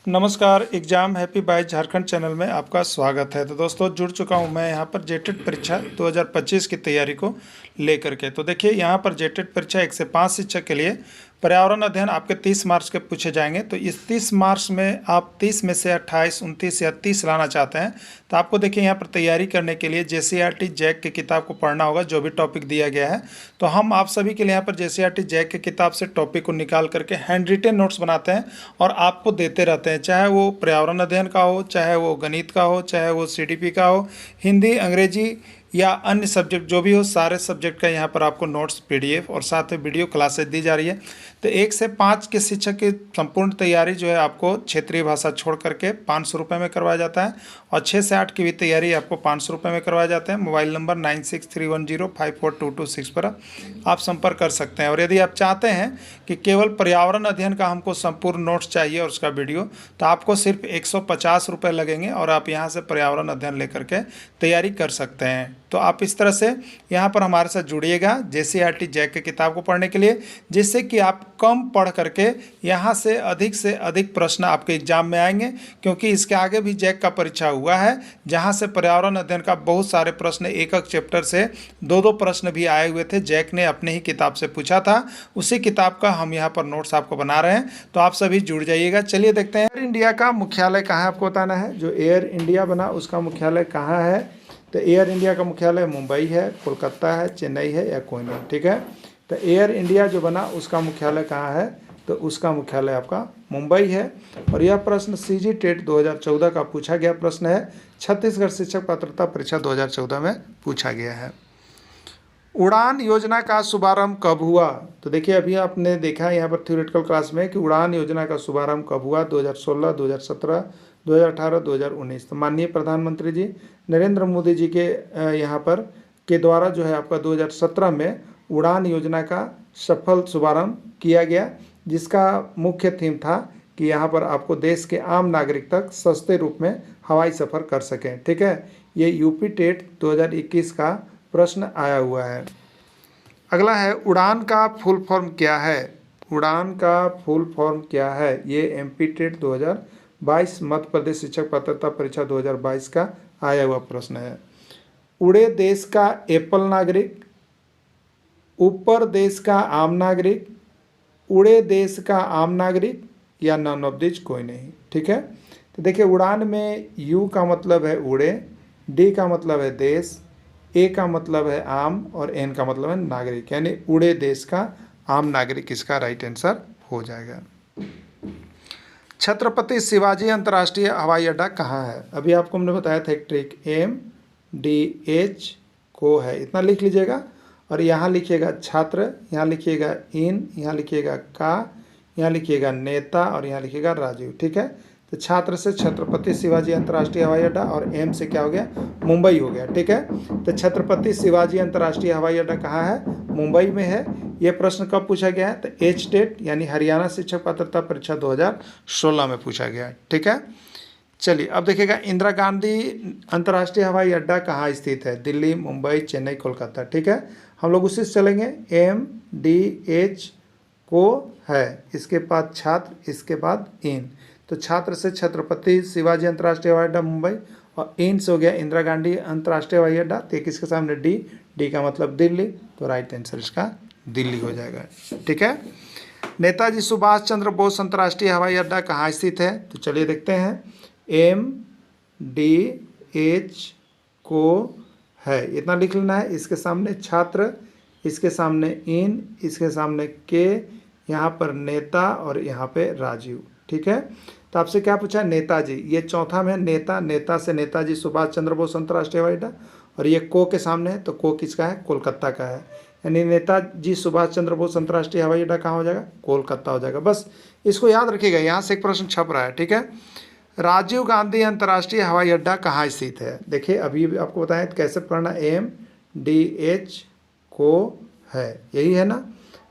नमस्कार। Exam happy by Jharkhand channel में आपका स्वागत है। तो दोस्तों जुड़ चुका हूं मैं यहां पर जेटेट परीक्षा 2025 की तैयारी को लेकर के। तो देखिए यहां पर जेटेट परीक्षा 1 से 5 शिक्षक के लिए पर्यावरण अध्ययन आपके 30 मार्क्स के पूछे जाएंगे। तो इस 30 मार्क्स में आप 30 में से 28, 29 या 30 लाना चाहते हैं तो आपको देखिए यहाँ पर तैयारी करने के लिए JCERT जैक की किताब को पढ़ना होगा, जो भी टॉपिक दिया गया है। तो हम आप सभी के लिए यहाँ पर JCERT जैक की किताब से टॉपिक को निकाल करके हैंड रिटेन नोट्स बनाते हैं और आपको देते रहते हैं, चाहे वो पर्यावरण अध्ययन का हो, चाहे वो गणित का हो, चाहे वो CDP का हो, हिंदी, अंग्रेजी या अन्य सब्जेक्ट जो भी हो, सारे सब्जेक्ट का यहाँ पर आपको नोट्स, PDF और साथ में वीडियो क्लासेस दी जा रही है। तो 1 से 5 के शिक्षक की संपूर्ण तैयारी जो है आपको क्षेत्रीय भाषा छोड़ करके 500 रुपये में करवाया जाता है और 6 से 8 की भी तैयारी आपको 500 रुपये में करवाया जाता है। मोबाइल नंबर 9631054226 पर आप संपर्क कर सकते हैं। और यदि आप चाहते हैं कि केवल पर्यावरण अध्ययन का हमको संपूर्ण नोट्स चाहिए और उसका वीडियो, तो आपको सिर्फ 150 रुपये लगेंगे और आप यहाँ से पर्यावरण अध्ययन लेकर के तैयारी कर सकते हैं। तो आप इस तरह से यहाँ पर हमारे साथ जुड़िएगा JCERT जैक की किताब को पढ़ने के लिए, जिससे कि आप कम पढ़ करके यहाँ से अधिक प्रश्न आपके एग्जाम में आएंगे। क्योंकि इसके आगे भी जैक का परीक्षा हुआ है, जहाँ से पर्यावरण अध्ययन का बहुत सारे प्रश्न, एक चैप्टर से 2-2 प्रश्न भी आए हुए थे। जैक ने अपने ही किताब से पूछा था, उसी किताब का हम यहाँ पर नोट्स आपको बना रहे हैं। तो आप सभी जुड़ जाइएगा। चलिए देखते हैं एयर इंडिया का मुख्यालय कहाँ है, आपको बताना है। जो एयर इंडिया बना उसका मुख्यालय कहाँ है? तो एयर इंडिया का मुख्यालय मुंबई है, कोलकाता है, चेन्नई है या कोई नहीं, ठीक है। तो एयर इंडिया जो बना उसका मुख्यालय कहाँ है? तो उसका मुख्यालय आपका मुंबई है। और यह प्रश्न CG टेट 2014 का पूछा गया प्रश्न है। छत्तीसगढ़ शिक्षक पात्रता परीक्षा 2014 में पूछा गया है। उड़ान योजना का शुभारंभ कब हुआ? तो देखिए अभी आपने देखा यहाँ पर थ्योरेटिकल क्लास में कि उड़ान योजना का शुभारंभ कब हुआ। 2016, 2017, 2018, 2019। तो माननीय प्रधानमंत्री जी नरेंद्र मोदी जी के यहाँ पर के द्वारा जो है आपका 2017 में उड़ान योजना का सफल शुभारंभ किया गया, जिसका मुख्य थीम था कि यहाँ पर आपको देश के आम नागरिक तक सस्ते रूप में हवाई सफ़र कर सकें, ठीक है। ये UP टेट 2021 का प्रश्न आया हुआ है। अगला है उड़ान का फुल फॉर्म क्या है? उड़ान का फुल फॉर्म क्या है? ये MP टेट 2022 मध्य प्रदेश शिक्षक पात्रता परीक्षा 2022 का आया हुआ प्रश्न है। उड़े देश का एप्पल नागरिक, ऊपर देश का आम नागरिक, उड़े देश का आम नागरिक या नन ऑफ दिस कोई नहीं, ठीक है। तो देखिए उड़ान में U का मतलब है उड़े, D का मतलब है देश, A का मतलब है आम और N का मतलब है नागरिक, यानी उड़े देश का आम नागरिक इसका राइट आंसर हो जाएगा। छत्रपति शिवाजी अंतर्राष्ट्रीय हवाई अड्डा कहाँ है? अभी आपको हमने बताया था एक ट्रिक, MDH को है, इतना लिख लीजिएगा। और यहाँ लिखिएगा छात्र, यहाँ लिखिएगा इन, यहाँ लिखिएगा का, यहाँ लिखिएगा नेता और यहाँ लिखिएगा राजीव, ठीक है। तो छात्र से छत्रपति शिवाजी अंतर्राष्ट्रीय हवाई अड्डा और M से क्या हो गया? मुंबई हो गया, ठीक है। तो छत्रपति शिवाजी अंतर्राष्ट्रीय हवाई अड्डा कहाँ है? मुंबई में है। ये प्रश्न कब पूछा गया है? तो H टेट यानी हरियाणा शिक्षक पात्रता परीक्षा 2016 में पूछा गया है, ठीक है। चलिए अब देखिएगा इंदिरा गांधी अंतर्राष्ट्रीय हवाई अड्डा कहाँ स्थित है? दिल्ली, मुंबई, चेन्नई, कोलकाता, ठीक है। हम लोग उसी से चलेंगे। MDH को है, इसके बाद छात्र, इसके बाद इन। तो छात्र से छत्रपति शिवाजी अंतर्राष्ट्रीय हवाई अड्डा मुंबई और इन से हो गया इंदिरा गांधी अंतर्राष्ट्रीय हवाई अड्डा। तो किसके सामने D का मतलब दिल्ली, तो राइट आंसर इसका दिल्ली हो जाएगा, ठीक है। नेताजी सुभाष चंद्र बोस अंतर्राष्ट्रीय हवाई अड्डा कहाँ स्थित है? तो चलिए देखते हैं। MDH को है, इतना लिख लेना है। इसके सामने छात्र, इसके सामने इन, इसके सामने के, यहाँ पर नेता और यहाँ पे राजीव, ठीक है। तो आपसे क्या पूछा? नेताजी, ये चौथा में नेता, नेता से नेताजी सुभाष चंद्र बोस अंतर्राष्ट्रीय हवाई अड्डा। और ये को के सामने है, तो को किसका है? कोलकाता का है, यानी नेताजी सुभाष चंद्र बोस अंतर्राष्ट्रीय हवाई अड्डा कहाँ हो जाएगा? कोलकाता हो जाएगा। बस इसको याद रखिएगा, यहाँ से एक प्रश्न छप रहा है, ठीक है। राजीव गांधी अंतर्राष्ट्रीय हवाई अड्डा कहाँ स्थित है? देखिए अभी आपको बताएं तो कैसे पढ़ना, MDH को है, यही है ना।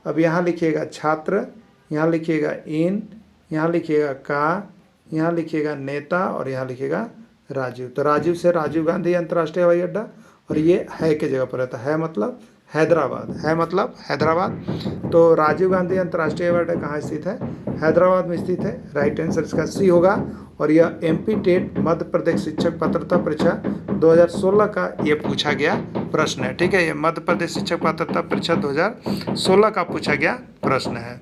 अब यहाँ लिखिएगा छात्र, यहाँ लिखिएगा इन, यहाँ लिखिएगा का, यहाँ लिखिएगा नेता और यहाँ लिखिएगा राजीव। तो राजीव से राजीव गांधी अंतर्राष्ट्रीय हवाई अड्डा, और ये है की जगह पर रहता है, मतलब हैदराबाद, है मतलब हैदराबाद। तो राजीव गांधी अंतर्राष्ट्रीय एयरपोर्ट कहाँ स्थित है? हैदराबाद में स्थित है। राइट आंसर इसका सी होगा। और यह एमपी टेट मध्य प्रदेश शिक्षक पात्रता परीक्षा 2016 का ये पूछा गया प्रश्न है। ठीक है, ये मध्य प्रदेश शिक्षक पात्रता परीक्षा 2016 का पूछा गया प्रश्न है।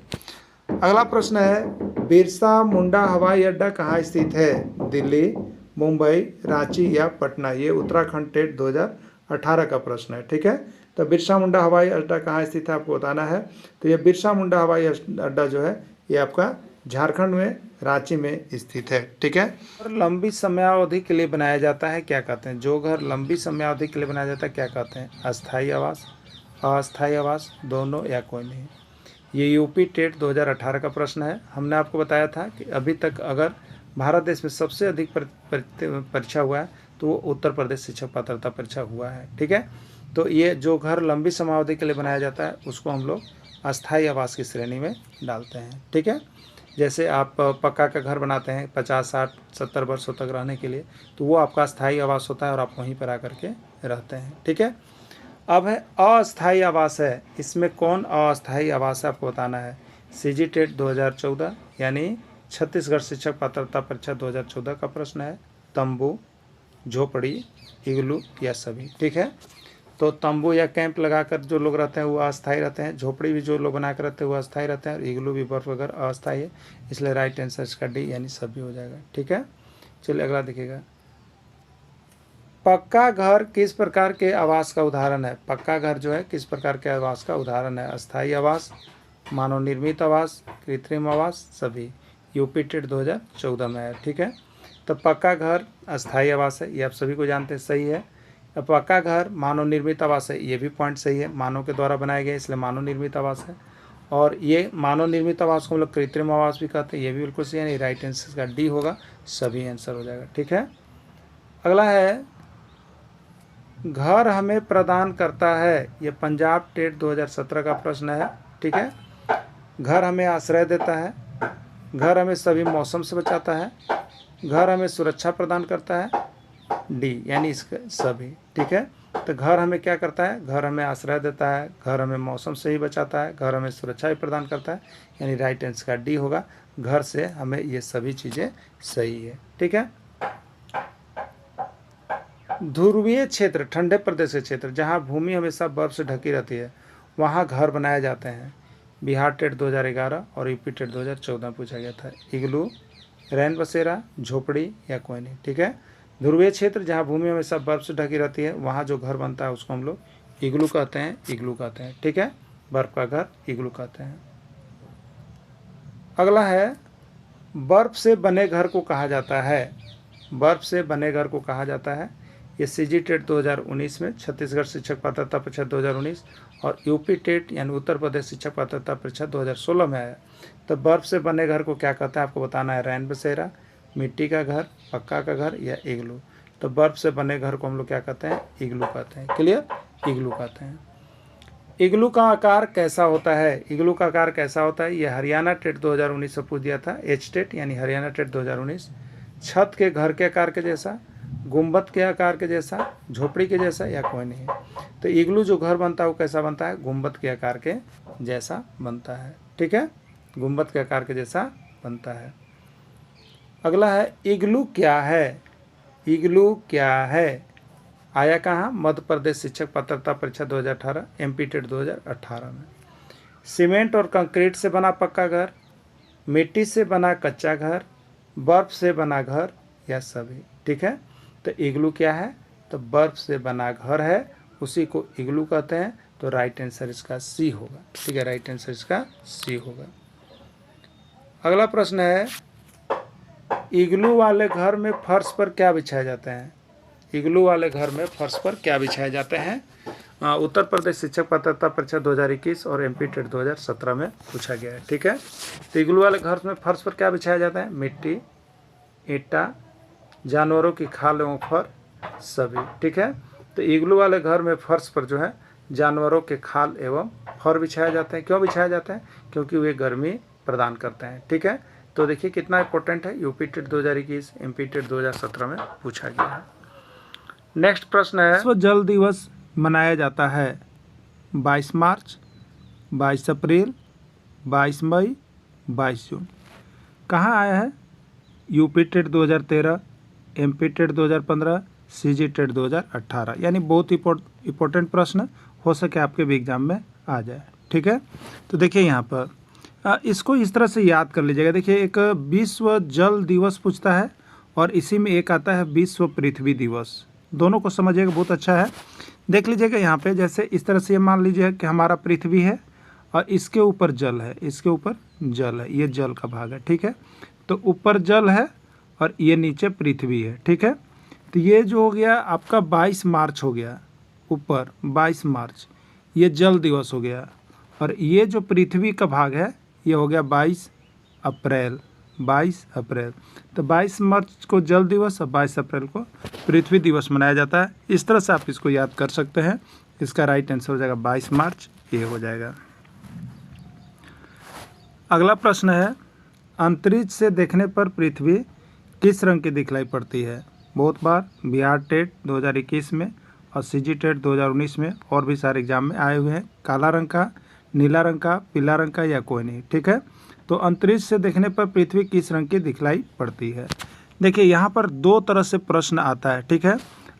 अगला प्रश्न है, बिरसा मुंडा हवाई अड्डा कहाँ स्थित है? दिल्ली, मुंबई, रांची या पटना? ये उत्तराखंड टेट 2018 का प्रश्न है। ठीक है, तो बिरसा मुंडा हवाई अड्डा कहाँ स्थित है आपको बताना है। तो ये बिरसा मुंडा हवाई अड्डा जो है ये आपका झारखंड में रांची में स्थित है। ठीक है, और लंबी समयावधि के लिए बनाया जाता है क्या कहते हैं? जो घर लंबी समयावधि के लिए बनाया जाता है क्या कहते हैं? अस्थायी आवास, अस्थायी आवास, दोनों या कोई नहीं? ये यूपी टेट 2018 का प्रश्न है। हमने आपको बताया था कि अभी तक अगर भारत देश में सबसे अधिक परीक्षा हुआ है तो वो उत्तर प्रदेश शिक्षक पात्रता परीक्षा हुआ है। ठीक है, तो ये जो घर लंबी समयावधि के लिए बनाया जाता है उसको हम लोग अस्थायी आवास की श्रेणी में डालते हैं। ठीक है, जैसे आप पक्का का घर बनाते हैं 50, 60, 70 वर्षों तक रहने के लिए, तो वो आपका अस्थायी आवास होता है और आप वहीं पर आकर के रहते हैं। ठीक है, अब है अस्थायी आवास है। इसमें कौन अस्थायी आवास है आपको बताना है। सीजी टेट 2014 यानी छत्तीसगढ़ शिक्षक पात्रता परीक्षा 2014 का प्रश्न है। तंबू, झोपड़ी, इग्लू या सभी? ठीक है, तो तंबू या कैंप लगाकर जो लोग रहते हैं वो अस्थायी रहते हैं। झोपड़ी भी जो लोग बना कर रहते हैं वो अस्थायी रहते हैं। और इग्लू भी बर्फ वगैरह अस्थायी है, इसलिए राइट आंसर इसका डी यानी सभी हो जाएगा। ठीक है, चलिए अगला देखिएगा। पक्का घर किस प्रकार के आवास का उदाहरण है? पक्का घर जो है किस प्रकार के आवास का उदाहरण है? अस्थायी आवास, मानव निर्मित आवास, कृत्रिम आवास, सभी। यूपी टेट 2014 में है। ठीक है, तो पक्का घर अस्थायी आवास है, ये आप सभी को जानते हैं, सही है। अब पक्का घर मानव निर्मित आवास है, ये भी पॉइंट सही है। मानव के द्वारा बनाया गया इसलिए मानव निर्मित आवास है। और ये मानव निर्मित आवास को हम लोग कृत्रिम आवास भी कहते हैं, ये भी बिल्कुल सही है। नहीं, राइट आंसर का डी होगा, सभी आंसर हो जाएगा। ठीक है, अगला है, घर हमें प्रदान करता है। ये पंजाब टेट 2017 का प्रश्न है। ठीक है, घर हमें आश्रय देता है, घर हमें सभी मौसम से बचाता है, घर हमें सुरक्षा प्रदान करता है, डी यानी इसके सभी। ठीक है, तो घर हमें क्या करता है? घर हमें आश्रय देता है, घर हमें मौसम से ही बचाता है, घर हमें सुरक्षा भी प्रदान करता है, यानी राइट आंसर का डी होगा। घर से हमें ये सभी चीज़ें सही है। ठीक है, ध्रुवीय क्षेत्र, ठंडे प्रदेश के क्षेत्र जहाँ भूमि हमेशा बर्फ से ढकी रहती है वहाँ घर बनाए जाते हैं। बिहार टेट 2011 और यूपी टेट 2014 पूछा गया था। इग्लू, रैन बसेरा, झोपड़ी या कोई नहीं? ठीक है, ध्रुवीय क्षेत्र जहाँ भूमि हमेशा बर्फ से ढकी रहती है वहाँ जो घर बनता है उसको हम लोग इग्लू कहते हैं, इग्लू कहते हैं। ठीक है, बर्फ का घर इग्लू कहते हैं। अगला है, बर्फ से बने घर को कहा जाता है। बर्फ से बने घर को कहा जाता है। ये सीजी टेट 2019 में, छत्तीसगढ़ शिक्षक पात्रता परीक्षा 2019 और यूपी टेट यानी उत्तर प्रदेश शिक्षक पात्रता परीक्षा 2016 में आया। तो बर्फ से बने घर को क्या कहता है आपको बताना है। रैन बसेरा, मिट्टी का घर, पक्का का घर या इग्लू? तो बर्फ से बने घर को हम लोग क्या कहते हैं? इग्लू कहते हैं। क्लियर, इग्लू कहते हैं। इग्लू का आकार कैसा होता है? इग्लू का आकार कैसा होता है? ये हरियाणा टेट 2019 से पूछ दिया था। एच टेट यानी हरियाणा टेट 2019। छत के घर के आकार के जैसा, गुंबद के आकार के जैसा, झोपड़ी के जैसा या कोई नहीं? तो इग्लू जो घर बनता है वो कैसा बनता है? गुंबद के आकार के जैसा बनता है। ठीक है, गुंबद के आकार के जैसा बनता है। अगला है, इग्लू क्या है? इग्लू क्या है? आया कहाँ? मध्य प्रदेश शिक्षक पात्रता परीक्षा 2018, एमपी टेट 2018 में। सीमेंट और कंक्रीट से बना पक्का घर, मिट्टी से बना कच्चा घर, बर्फ से बना घर या सभी? ठीक है, तो इग्लू क्या है? तो बर्फ से बना घर है, उसी को इग्लू कहते हैं। तो राइट आंसर इसका सी होगा। ठीक है, राइट आंसर इसका सी होगा। अगला प्रश्न है, इग्लू वाले घर में फर्श पर क्या बिछाए जाते हैं? इग्लू वाले घर में फर्श पर क्या बिछाए जाते हैं? उत्तर प्रदेश शिक्षक पात्रता परीक्षा 2021 और एमपी टेट 2017 में पूछा गया है। ठीक है, तो इग्लू वाले घर में फर्श पर क्या बिछाया जाता है? मिट्टी, ईंटा, जानवरों की खाल एवं फर, सभी। ठीक है, तो इग्लू वाले घर में फर्श पर जो है जानवरों के खाल एवं फर बिछाए जाते हैं। क्यों बिछाए जाते हैं? क्योंकि वे गर्मी प्रदान करते हैं। ठीक है, तो देखिए कितना इंपॉर्टेंट है। यूपी टेट 2021, एमपी टेट 2017 में पूछा गया है। नेक्स्ट प्रश्न है, विश्व जल दिवस मनाया जाता है। 22 मार्च, 22 अप्रैल, 22 मई, 22 जून। कहाँ आया है? UP TET 2013, MP TET 2015, CG TET 2018। यानी बहुत इंपॉर्टेंट प्रश्न हो सके आपके भी एग्जाम में आ जाए। ठीक है, तो देखिए यहाँ पर इसको इस तरह से याद कर लीजिएगा। देखिए, एक विश्व जल दिवस पूछता है और इसी में एक आता है विश्व पृथ्वी दिवस। दोनों को समझिएगा, बहुत अच्छा है। देख लीजिएगा यहाँ पे, जैसे इस तरह से मान लीजिए कि हमारा पृथ्वी है और इसके ऊपर जल है, इसके ऊपर जल है, ये जल का भाग है। ठीक है, तो ऊपर जल है और ये नीचे पृथ्वी है। ठीक है, तो ये जो हो गया आपका 22 मार्च हो गया, ऊपर 22 मार्च ये जल दिवस हो गया, और ये जो पृथ्वी का भाग है ये हो गया 22 अप्रैल। 22 अप्रैल, तो 22 मार्च को जल दिवस और 22 अप्रैल को पृथ्वी दिवस मनाया जाता है। इस तरह से आप इसको याद कर सकते हैं। इसका राइट आंसर हो जाएगा 22 मार्च, ये हो जाएगा। अगला प्रश्न है, अंतरिक्ष से देखने पर पृथ्वी किस रंग की दिखलाई पड़ती है? बहुत बार बिहार टेट 2021 में और सीजी टेट 2019 में और भी सारे एग्जाम में आए हुए हैं। काला रंग का, नीला रंग का, पीला रंग का, या कोई नहीं। ठीक है, तो अंतरिक्ष से देखने पर पृथ्वी किस रंग की दिखलाई पड़ती है? देखिए, यहाँ पर दो तरह से प्रश्न आता है। ठीक है,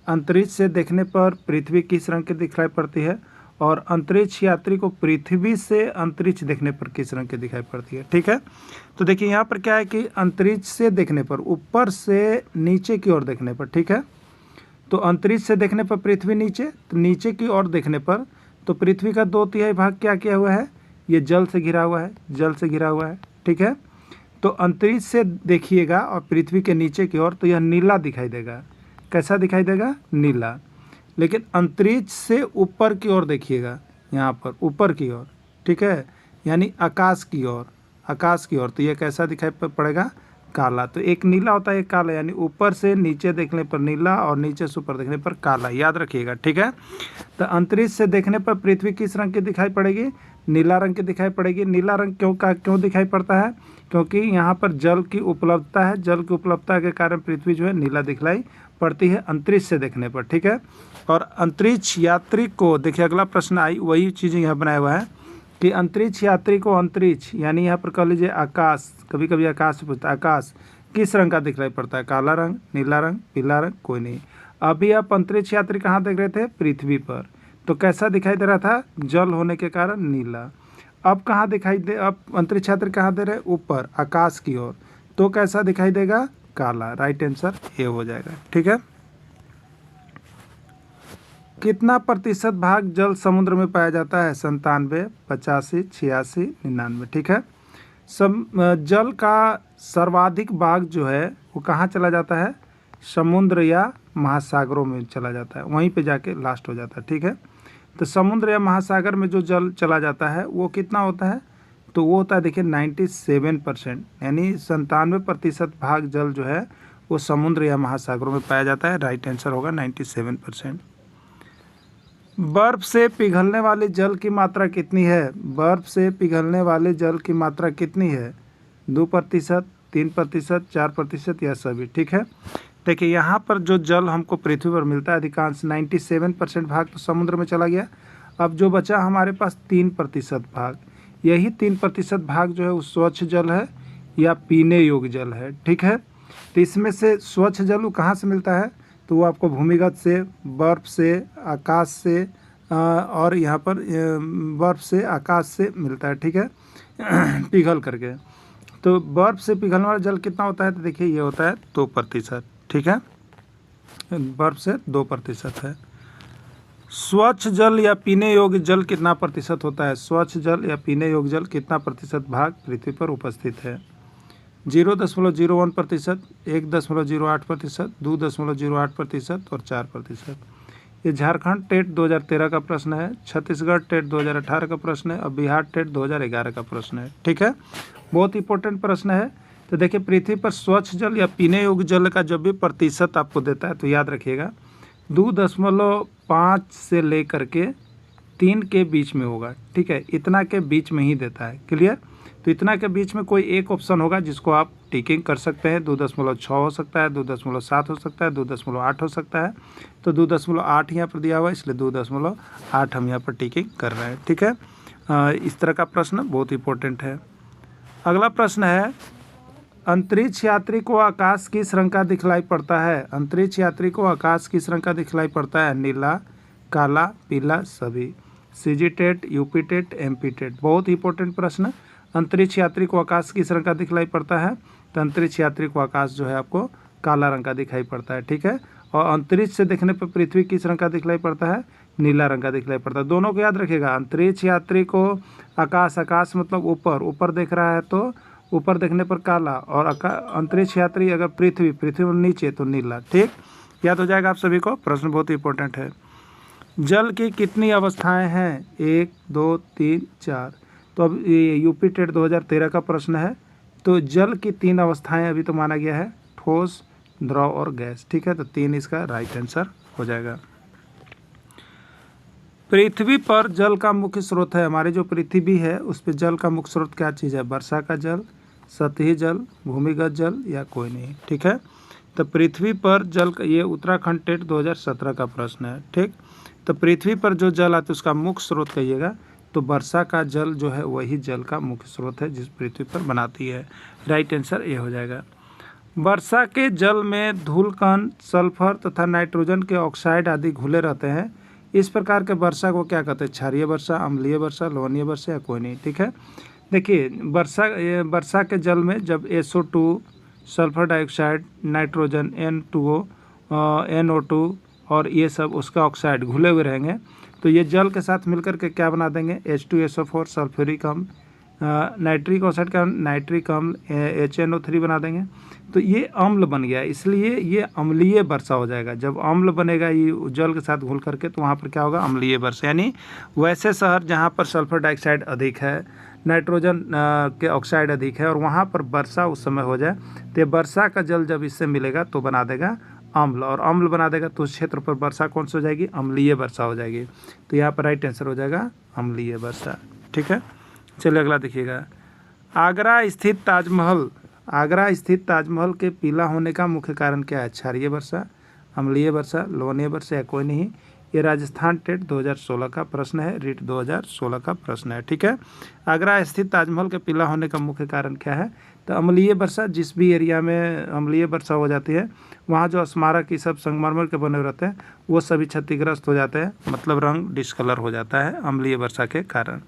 अंतरिक्ष से देखने पर पृथ्वी किस रंग की दिखलाई पड़ती है, और अंतरिक्ष यात्री को पृथ्वी से अंतरिक्ष देखने पर किस रंग की दिखाई पड़ती है। ठीक है, तो देखिए यहाँ पर क्या है कि अंतरिक्ष से देखने पर, ऊपर से नीचे की ओर देखने पर, ठीक है, तो अंतरिक्ष से देखने पर पृथ्वी नीचे, तो नीचे की ओर देखने पर तो पृथ्वी का 2/3 भाग क्या किया हुआ है? ये जल से घिरा हुआ है, जल से घिरा हुआ है। ठीक है, तो अंतरिक्ष से देखिएगा और पृथ्वी के नीचे की ओर, तो यह नीला दिखाई देगा। कैसा दिखाई देगा? नीला। लेकिन अंतरिक्ष से ऊपर की ओर देखिएगा, यहाँ पर ऊपर की ओर, ठीक है, यानी आकाश की ओर, आकाश की ओर, तो ये कैसा दिखाई पड़ेगा? काला। तो एक नीला होता है, एक काला, यानी ऊपर से नीचे देखने पर नीला और नीचे से ऊपर देखने पर काला, याद रखिएगा। ठीक है, तो अंतरिक्ष से देखने पर पृथ्वी किस रंग की दिखाई पड़ेगी? नीला रंग की दिखाई पड़ेगी। नीला रंग क्यों दिखाई पड़ता है? क्योंकि यहाँ पर जल की उपलब्धता है, जल की उपलब्धता के कारण पृथ्वी जो है नीला दिखलाई पड़ती है अंतरिक्ष से देखने पर। ठीक है, और अंतरिक्ष यात्री को, देखिए अगला प्रश्न आई, वही चीज़ यहाँ बनाया हुआ है कि अंतरिक्ष यात्री को अंतरिक्ष, यानी यहाँ पर कह लीजिए आकाश, कभी कभी आकाश से पूछता है, आकाश किस रंग का दिखलाई पड़ता है? काला रंग, नीला रंग, पीला रंग, कोई नहीं। अभी आप अंतरिक्ष यात्री कहाँ देख रहे थे? पृथ्वी पर, तो कैसा दिखाई दे रहा था? जल होने के कारण नीला। अब कहाँ दिखाई दे, अब अंतरिक्ष यात्री कहाँ दे रहे? ऊपर आकाश की ओर, तो कैसा दिखाई देगा? काला। राइट आंसर ये हो जाएगा। ठीक है, कितना प्रतिशत भाग जल समुद्र में पाया जाता है? 97, 85, 86, 99। ठीक है, जल का सर्वाधिक भाग जो है वो कहाँ चला जाता है? समुद्र या महासागरों में चला जाता है, वहीं पे जाके लास्ट हो जाता है। ठीक है, तो समुद्र या महासागर में जो जल चला जाता है वो कितना होता है? तो वो होता है, देखिए 97%, यानी 97% भाग जल जो है वो समुद्र या महासागरों में पाया जाता है। राइट आंसर होगा 97%। बर्फ़ से पिघलने वाले जल की मात्रा कितनी है? बर्फ़ से पिघलने वाले जल की मात्रा कितनी है? 2%, 3%, 4% या सभी? ठीक है, देखिए यहाँ पर जो जल हमको पृथ्वी पर मिलता है अधिकांश 97% भाग तो समुद्र में चला गया। अब जो बचा हमारे पास 3% भाग, यही 3% भाग जो है वो स्वच्छ जल है या पीने योग्य जल है। ठीक है, तो इसमें से स्वच्छ जल वो कहाँ से मिलता है? तो वो आपको भूमिगत से, बर्फ़ से, आकाश से, और यहाँ पर बर्फ़ से, आकाश से मिलता है। ठीक है, पिघल करके। तो बर्फ़ से पिघलने वाला जल कितना होता है? तो देखिए ये होता है 2%। ठीक है, बर्फ़ से 2% है। स्वच्छ जल या पीने योग्य जल कितना प्रतिशत होता है? स्वच्छ जल या पीने योग्य जल कितना प्रतिशत भाग पृथ्वी पर उपस्थित है? 0.01%, 1.08%, 2.08% और 4%। ये झारखंड टेट 2013 का प्रश्न है, छत्तीसगढ़ टेट 2018 का प्रश्न है और बिहार टेट 2011 का प्रश्न है। ठीक है, बहुत इंपॉर्टेंट प्रश्न है। तो देखिए पृथ्वी पर स्वच्छ जल या पीने योग्य जल का जब भी प्रतिशत आपको देता है तो याद रखिएगा 2.5 से लेकर के 3 के बीच में होगा। ठीक है, इतना के बीच में ही देता है। क्लियर? तो इतना के बीच में कोई एक ऑप्शन होगा जिसको आप टिकिंग कर सकते हैं। 2.6 हो सकता है, 2.7 हो सकता है, 2.8 हो सकता है। तो 2.8 यहाँ पर दिया हुआ है, इसलिए 2.8 हम यहाँ पर टिकिंग कर रहे हैं। ठीक है, इस तरह का प्रश्न बहुत इंपॉर्टेंट है। अगला प्रश्न है, अंतरिक्ष यात्री को आकाश किस रंग का दिखलाई पड़ता है? अंतरिक्ष यात्री को आकाश किस रंग का दिखलाई पड़ता है? नीला, काला, पीला, सभी। CG TET, UP TET, MP TET, बहुत इंपॉर्टेंट प्रश्न। अंतरिक्ष यात्री को आकाश किस रंग का दिखलाई पड़ता है? तो अंतरिक्ष यात्री को आकाश जो है आपको काला रंग का दिखाई पड़ता है। ठीक है, और अंतरिक्ष से देखने पर पृथ्वी किस रंग का दिखलाई पड़ता है? नीला रंग का दिखलाई पड़ता है। दोनों को याद रखिएगा। अंतरिक्ष यात्री को आकाश, आकाश मतलब ऊपर, ऊपर देख रहा है तो ऊपर देखने पर काला, और अंतरिक्ष यात्री अगर पृथ्वी, पृथ्वी में नीचे तो नीला। ठीक, याद हो जाएगा आप सभी को। प्रश्न बहुत इंपॉर्टेंट है। जल की कितनी अवस्थाएं हैं? 1, 2, 3, 4। तो अब ये यूपी टेट 2013 का प्रश्न है। तो जल की 3 अवस्थाएं अभी तो माना गया है, ठोस, द्रव और गैस। ठीक है, तो 3 इसका राइट आंसर हो जाएगा। पृथ्वी पर जल का मुख्य स्रोत है, हमारी जो पृथ्वी है उस पर जल का मुख्य स्रोत क्या चीज़ है? वर्षा का जल, सतही जल, भूमिगत जल या कोई नहीं। ठीक है, तो पृथ्वी पर जल, ये उत्तराखंड टेट 2017 का प्रश्न है। ठीक, तो पृथ्वी पर जो जल आता है उसका मुख्य स्रोत कहिएगा, तो वर्षा का जल जो है वही जल का मुख्य स्रोत है जिस पृथ्वी पर बनाती है। राइट आंसर ये हो जाएगा। वर्षा के जल में धूलकण, सल्फर तथा नाइट्रोजन के ऑक्साइड आदि घुले रहते हैं। इस प्रकार के वर्षा को क्या कहते हैं? क्षारीय वर्षा, अम्लीय वर्षा, लवणीय वर्षा या कोई नहीं। ठीक है, देखिए वर्षा के जल में जब SO2, sulphur dioxide, nitrogen, N2O, NO2 और ये सब उसका ऑक्साइड घुले हुए रहेंगे, तो ये जल के साथ मिलकर के क्या बना देंगे? H2SO4, सल्फ्यूरिक अम्ल, नाइट्रिक ऑक्साइड का नाइट्रिक अम्ल, HNO3 बना देंगे। तो ये अम्ल बन गया, इसलिए ये अम्लीय वर्षा हो जाएगा। जब अम्ल बनेगा ये जल के साथ घुल करके, तो वहाँ पर क्या होगा? अम्लीय वर्षा। यानी वैसे शहर जहाँ पर सल्फर डाइऑक्साइड अधिक है, नाइट्रोजन के ऑक्साइड अधिक है, और वहाँ पर वर्षा उस समय हो जाए, तो वर्षा का जल जब इससे मिलेगा तो बना देगा अम्ल, और अम्ल बना देगा तो उस क्षेत्र पर वर्षा कौन सी हो जाएगी? अम्लीय वर्षा हो जाएगी। तो यहाँ पर राइट आंसर हो जाएगा अम्लीय वर्षा। ठीक है, चलिए अगला देखिएगा। आगरा स्थित ताजमहल के पीला होने का मुख्य कारण क्या है? क्षारीय वर्षा, अम्लीय वर्षा, लवणीय वर्षा या कोई नहीं। ये राजस्थान टेट 2016 का प्रश्न है, रीट 2016 का प्रश्न है। ठीक है, आगरा स्थित ताजमहल के पीला होने का मुख्य कारण क्या है? तो अम्लीय वर्षा। जिस भी एरिया में अम्लीय वर्षा हो जाती है वहाँ जो स्मारक ये सब संगमरमर के बने रहते हैं वो सभी क्षतिग्रस्त हो जाते हैं, मतलब रंग डिस्कलर हो जाता है अम्लीय वर्षा के कारण।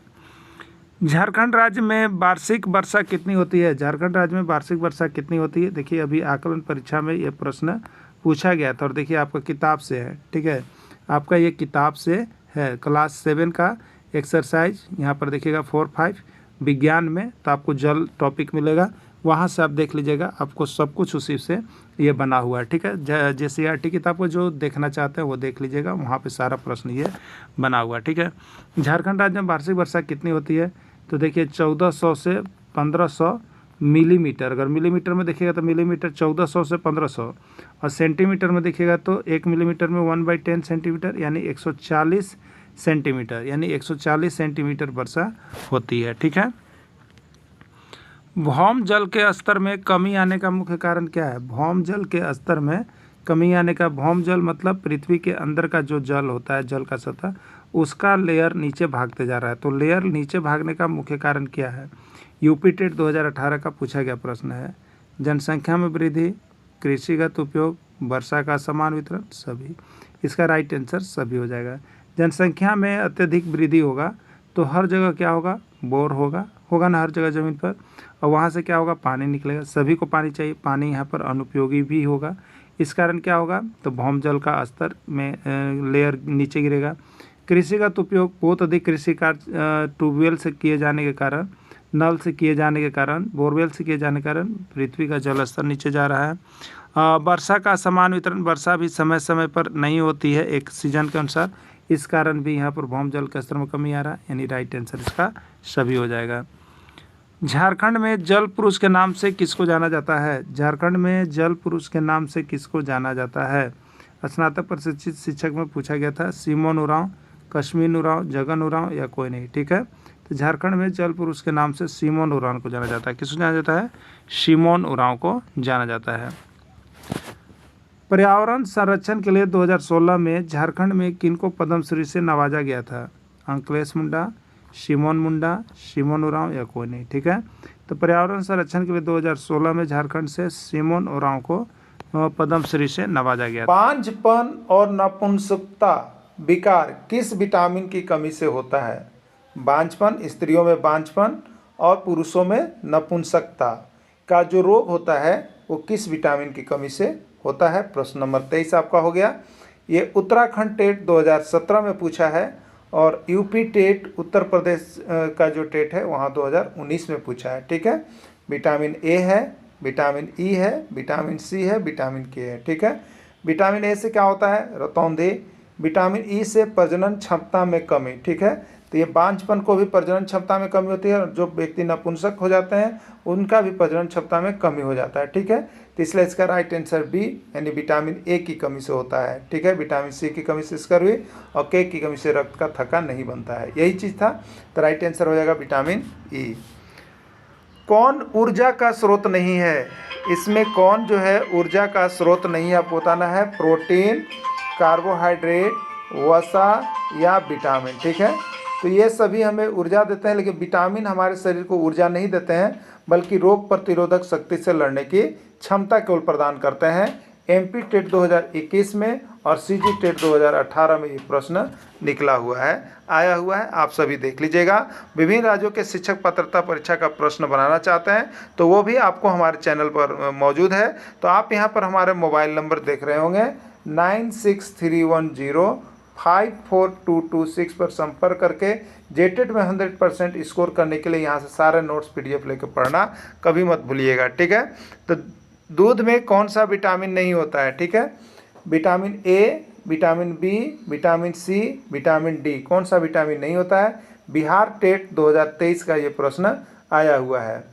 झारखंड राज्य में वार्षिक वर्षा कितनी होती है? झारखंड राज्य में वार्षिक वर्षा कितनी होती है? देखिए अभी आकलन परीक्षा में ये प्रश्न पूछा गया था, और देखिए आपका किताब से है। ठीक है, आपका ये किताब से है, क्लास 7 का एक्सरसाइज, यहाँ पर देखिएगा 4, 5 विज्ञान में, तो आपको जल टॉपिक मिलेगा, वहाँ से आप देख लीजिएगा, आपको सब कुछ उसी से ये बना हुआ है। ठीक है, JCERT किताब को जो देखना चाहते हैं वो देख लीजिएगा, वहाँ पे सारा प्रश्न ये बना हुआ है। ठीक है, झारखंड राज्य में वार्षिक वर्षा कितनी होती है? तो देखिए 1400 से 1500 मिलीमीटर। अगर मिलीमीटर में देखिएगा तो मिलीमीटर 1400 से 1500, और सेंटीमीटर में देखिएगा तो 1 मिलीमीटर में 1/10 सेंटीमीटर, यानी 140 सेंटीमीटर, यानी 140 सेंटीमीटर वर्षा होती है। ठीक है, भौम जल के स्तर में कमी आने का मुख्य कारण क्या है? भौम जल के स्तर में कमी आने का, भौम जल मतलब पृथ्वी के अंदर का जो जल होता है, जल का सतह, उसका लेयर नीचे भागते जा रहा है। तो लेयर नीचे भागने का मुख्य कारण क्या है? यूपी टेट 2018 का पूछा गया प्रश्न है। जनसंख्या में वृद्धि, कृषिगत उपयोग, वर्षा का समान वितरण, सभी। इसका राइट आंसर सभी हो जाएगा। जनसंख्या में अत्यधिक वृद्धि होगा तो हर जगह क्या होगा? बोर होगा ना हर जगह ज़मीन पर, और वहाँ से क्या होगा? पानी निकलेगा। सभी को पानी चाहिए, पानी यहाँ पर अनुपयोगी भी होगा। इस कारण क्या होगा? तो भौम जल का स्तर में लेयर नीचे गिरेगा। कृषिगत उपयोग, बहुत अधिक कृषि कार्य ट्यूबवेल से किए जाने के कारण, नल से किए जाने के कारण, बोरवेल से किए जाने के कारण पृथ्वी का जल स्तर नीचे जा रहा है। वर्षा का समान वितरण, वर्षा भी समय समय पर नहीं होती है एक सीजन के अनुसार, इस कारण भी यहाँ पर भौम जल के स्तर में कमी आ रहा है, यानी राइट आंसर इसका सभी हो जाएगा। झारखंड में जल पुरुष के नाम से किसको जाना जाता है? झारखंड में जल पुरुष के नाम से किसको जाना जाता है? स्नातक प्रशिक्षित शिक्षक में पूछा गया था। सिमोन उरांव, कश्मीर उरांव, जगन उरांव या कोई नहीं। ठीक है, तो झारखंड में जल पुरुष के नाम से सिमोन उरांव को जाना जाता है। किसको जाना जाता है? सिमोन उरांव को जाना जाता है। पर्यावरण संरक्षण के लिए 2016 में झारखंड में किनको पद्मश्री से नवाजा गया था? अंकलेश मुंडा, सिमोन मुंडा, सिमोन उरांव या कोई नहीं। ठीक है, तो पर्यावरण संरक्षण के लिए 2016 में झारखंड से सिमोन उरांव को पद्मश्री से नवाजा गया था। बांझपन और नपुंसकता विकार किस विटामिन की कमी से होता है? बांझपन, स्त्रियों में बांझपन और पुरुषों में नपुंसकता का जो रोग होता है वो किस विटामिन की कमी से होता है? प्रश्न नंबर 23 आपका हो गया। ये उत्तराखंड टेट 2017 में पूछा है और यूपी टेट उत्तर प्रदेश का जो टेट है वहाँ 2019 में पूछा है। ठीक है, विटामिन ए है, विटामिन ई है, विटामिन सी है, विटामिन के है। ठीक है, विटामिन ए से क्या होता है? रतौंधी। विटामिन ई से प्रजनन क्षमता में कमी। ठीक है, तो ये बांझपन को भी प्रजनन क्षमता में कमी होती है और जो व्यक्ति नपुंसक हो जाते हैं उनका भी प्रजनन क्षमता में कमी हो जाता है। ठीक है, तो इसलिए इसका राइट आंसर बी यानी विटामिन ए की कमी से होता है। ठीक है, विटामिन सी की कमी से स्कर हुई और के की कमी से रक्त का थक्का नहीं बनता है, यही चीज़ था। तो राइट आंसर हो जाएगा विटामिन ई। कौन ऊर्जा का स्रोत नहीं है? इसमें कौन जो है ऊर्जा का स्रोत नहीं है आपको बताना है? प्रोटीन, कार्बोहाइड्रेट, वसा या विटामिन। ठीक है, तो ये सभी हमें ऊर्जा देते हैं, लेकिन विटामिन हमारे शरीर को ऊर्जा नहीं देते हैं बल्कि रोग प्रतिरोधक शक्ति से लड़ने की क्षमता केवल प्रदान करते हैं। एमपी टेट 2021 में और सीजी टेट 2018 में ये प्रश्न निकला हुआ है, आया हुआ है, आप सभी देख लीजिएगा। विभिन्न राज्यों के शिक्षक पात्रता परीक्षा का प्रश्न बनाना चाहते हैं तो वो भी आपको हमारे चैनल पर मौजूद है। तो आप यहाँ पर हमारे मोबाइल नंबर देख रहे होंगे 9631054226 पर संपर्क करके जेटेट में 100% स्कोर करने के लिए यहाँ से सारे नोट्स पीडीएफ लेकर पढ़ना कभी मत भूलिएगा। ठीक है, तो दूध में कौन सा विटामिन नहीं होता है? ठीक है, vitamin A, vitamin B, vitamin C, vitamin D, कौन सा विटामिन नहीं होता है? बिहार टेट 2023 का ये प्रश्न आया हुआ है।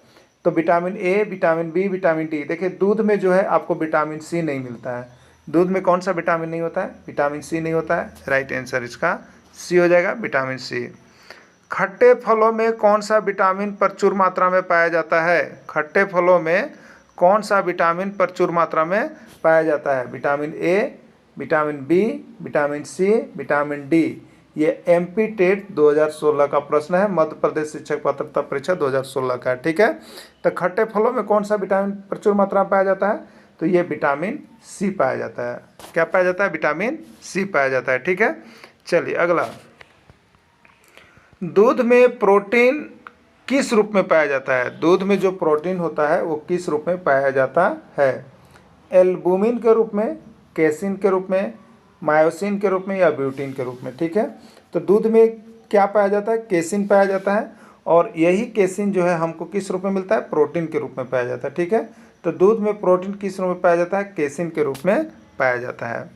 तो vitamin A, vitamin B, vitamin D, देखिए दूध में जो है आपको विटामिन सी नहीं मिलता है। दूध में कौन सा विटामिन नहीं होता है? विटामिन सी नहीं होता है। राइट आंसर इसका सी हो जाएगा, विटामिन सी। खट्टे फलों में कौन सा विटामिन प्रचुर मात्रा में पाया जाता है? खट्टे फलों में कौन सा विटामिन प्रचुर मात्रा में पाया जाता है? Vitamin A, vitamin B, vitamin C, vitamin D. ये एमपी टेट 2016 का प्रश्न है, मध्य प्रदेश शिक्षक पात्रता परीक्षा 2016 का। ठीक है, तो खट्टे फलों में कौन सा विटामिन प्रचुर मात्रा में पाया जाता है? तो ये विटामिन सी पाया जाता है। क्या पाया जाता है? विटामिन सी पाया जाता है। ठीक है, चलिए अगला। दूध में प्रोटीन किस रूप में पाया जाता है? दूध में जो प्रोटीन होता है वो किस रूप में पाया जाता है? एल्बुमिन के रूप में, कैसिन के रूप में, मायोसिन के रूप में या ब्यूटिन के रूप में। ठीक है, तो दूध में क्या पाया जाता है? कैसिन पाया जाता है और यही कैसिन जो है हमको किस रूप में मिलता है? प्रोटीन के रूप में पाया जाता है। ठीक है, तो दूध में प्रोटीन किस रूप में पाया जाता है? कैसिन के रूप में पाया जाता है।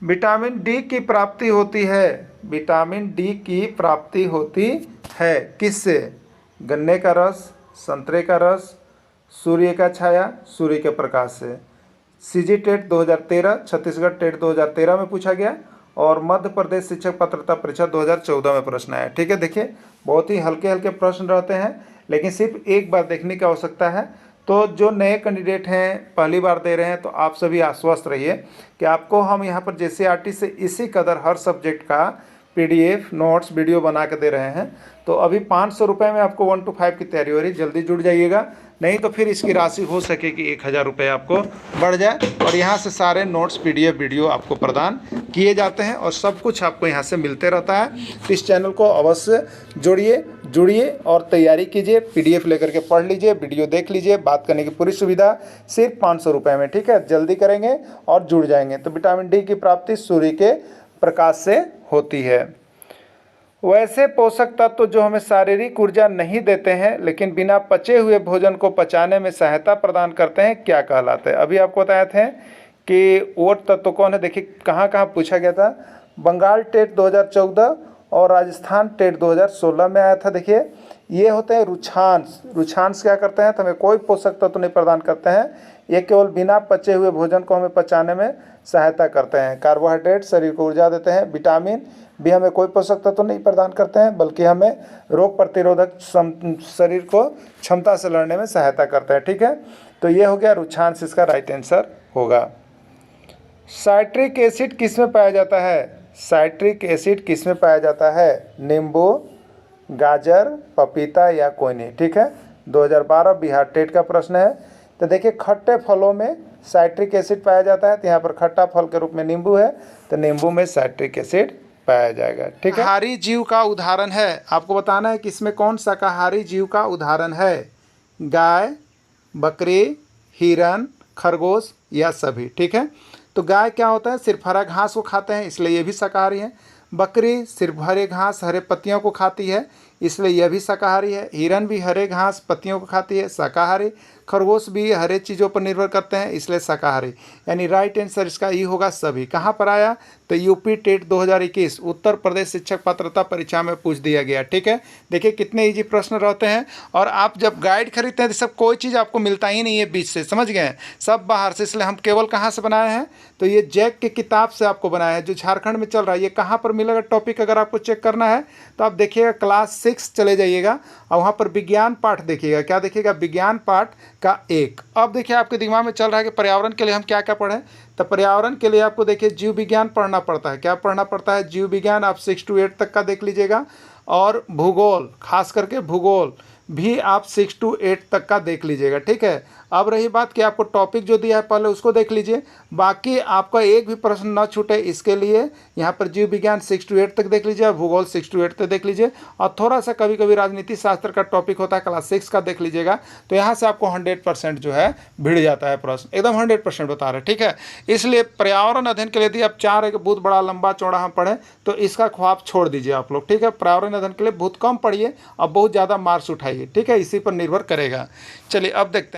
विटामिन डी की प्राप्ति होती है, विटामिन डी की प्राप्ति होती है किससे? गन्ने का रस, संतरे का रस, सूर्य का छाया, सूर्य के प्रकाश से। सीजी टेट 2013, छत्तीसगढ़ टेट 2013 में पूछा गया और मध्य प्रदेश शिक्षक पात्रता परीक्षा 2014 में प्रश्न आया। ठीक है, देखिए बहुत ही हल्के हल्के प्रश्न रहते हैं लेकिन सिर्फ एक बार देखने की आवश्यकता है। तो जो नए कैंडिडेट हैं, पहली बार दे रहे हैं, तो आप सभी आश्वस्त रहिए कि आपको हम यहाँ पर JCERT से इसी कदर हर सब्जेक्ट का PDF नोट्स वीडियो बना के दे रहे हैं। तो अभी 500 रुपये में आपको 1 to 5 की तैयारी हो रही है, जल्दी जुड़ जाइएगा, नहीं तो फिर इसकी राशि हो सके कि 1000 रुपये आपको बढ़ जाए। और यहाँ से सारे नोट्स PDF वीडियो आपको प्रदान किए जाते हैं और सब कुछ आपको यहाँ से मिलते रहता है। तो इस चैनल को अवश्य जुड़िए और तैयारी कीजिए, PDF लेकर के पढ़ लीजिए, वीडियो देख लीजिए, बात करने की पूरी सुविधा सिर्फ 500 रुपये में। ठीक है, जल्दी करेंगे और जुड़ जाएंगे। तो विटामिन डी की प्राप्ति सूर्य के प्रकाश से होती है। वैसे पोषक तत्व जो हमें शारीरिक ऊर्जा नहीं देते हैं लेकिन बिना पचे हुए भोजन को पचाने में सहायता प्रदान करते हैं, क्या कहलाते हैं? अभी आपको बताए थे कि वो तत्व कौन है। देखिए कहाँ कहाँ पूछा गया था। बंगाल टेट 2014 और राजस्थान टेट 2016 में आया था। देखिए ये होते हैं रुक्षांश। रुक्षांश क्या करते हैं? तो हमें कोई पोषक तत्व नहीं प्रदान करते हैं, ये केवल बिना पचे हुए भोजन को हमें पचाने में सहायता करते हैं। कार्बोहाइड्रेट शरीर को ऊर्जा देते हैं। विटामिन भी हमें कोई पोषक तत्व नहीं प्रदान करते हैं, बल्कि हमें रोग प्रतिरोधक शरीर को क्षमता से लड़ने में सहायता करते हैं। ठीक है, तो ये हो गया रुक्षांश, इसका राइट आंसर होगा। साइट्रिक एसिड किस में पाया जाता है? साइट्रिक एसिड किस में पाया जाता है? नींबू, गाजर, पपीता या कोई नहीं। ठीक है, 2012 बिहार टेट का प्रश्न है। तो देखिए, खट्टे फलों में साइट्रिक एसिड पाया जाता है, तो यहाँ पर खट्टा फल के रूप में नींबू है, तो नींबू में साइट्रिक एसिड पाया जाएगा। ठीक है, शाकाहारी जीव का उदाहरण है, आपको बताना है कि इसमें कौन शाकाहारी जीव का उदाहरण है। गाय, बकरी, हिरन, खरगोश या सभी। ठीक है, तो गाय क्या होता है? सिर्फ हरा घास को खाते हैं, इसलिए ये भी शाकाहारी है। बकरी सिर्फ हरे घास हरे पत्तियों को खाती है, इसलिए यह भी शाकाहारी है। हिरन भी हरे घास पत्तियों को खाती है, शाकाहारी। खरगोश भी हरे चीज़ों पर निर्भर करते हैं, इसलिए शाकाहारी। यानी राइट आंसर इसका ये होगा सभी। कहाँ पर आया? तो यूपी टेट 2021 उत्तर प्रदेश शिक्षक पात्रता परीक्षा में पूछ दिया गया। ठीक है, देखिए कितने इजी प्रश्न रहते हैं। और आप जब गाइड खरीदते हैं तो सब कोई चीज़ आपको मिलता ही नहीं है बीच से, समझ गए, सब बाहर से। इसलिए हम केवल कहाँ से बनाए हैं? तो ये जैक की किताब से आपको बनाया है, जो झारखंड में चल रहा है। ये कहाँ पर मिलेगा टॉपिक अगर आपको चेक करना है तो आप देखिएगा क्लास 6 चले जाइएगा और वहाँ पर विज्ञान पाठ देखिएगा। क्या देखिएगा? विज्ञान पाठ का 1। अब देखिए आपके दिमाग में चल रहा है कि पर्यावरण के लिए हम क्या क्या पढ़ें। तो पर्यावरण के लिए आपको देखिए जीव विज्ञान पढ़ना पड़ता है। क्या पढ़ना पड़ता है? जीव विज्ञान आप 6 to 8 तक का देख लीजिएगा, और भूगोल, खास करके भूगोल भी आप 6 to 8 तक का देख लीजिएगा। ठीक है, अब रही बात कि आपको टॉपिक जो दिया है पहले उसको देख लीजिए, बाकी आपका एक भी प्रश्न ना छूटे इसके लिए यहाँ पर जीव विज्ञान 6 to 8 तक देख लीजिए और भूगोल 6 to 8 तक देख लीजिए। और थोड़ा सा कभी कभी राजनीति शास्त्र का टॉपिक होता है क्लास 6 का, देख लीजिएगा। तो यहाँ से आपको 100% जो है भिड़ जाता है प्रश्न, एकदम 100% बता रहे। ठीक है, इसलिए पर्यावरण अध्ययन के लिए यदि आप चाह रहे कि बहुत बड़ा लंबा चौड़ा हम पढ़ें तो इसका ख्वाब छोड़ दीजिए आप लोग। ठीक है, पर्यावरण अध्ययन के लिए बहुत कम पढ़िए और बहुत ज़्यादा मार्क्स उठाइए। ठीक है, इसी पर निर्भर करेगा। चलिए अब देखते हैं।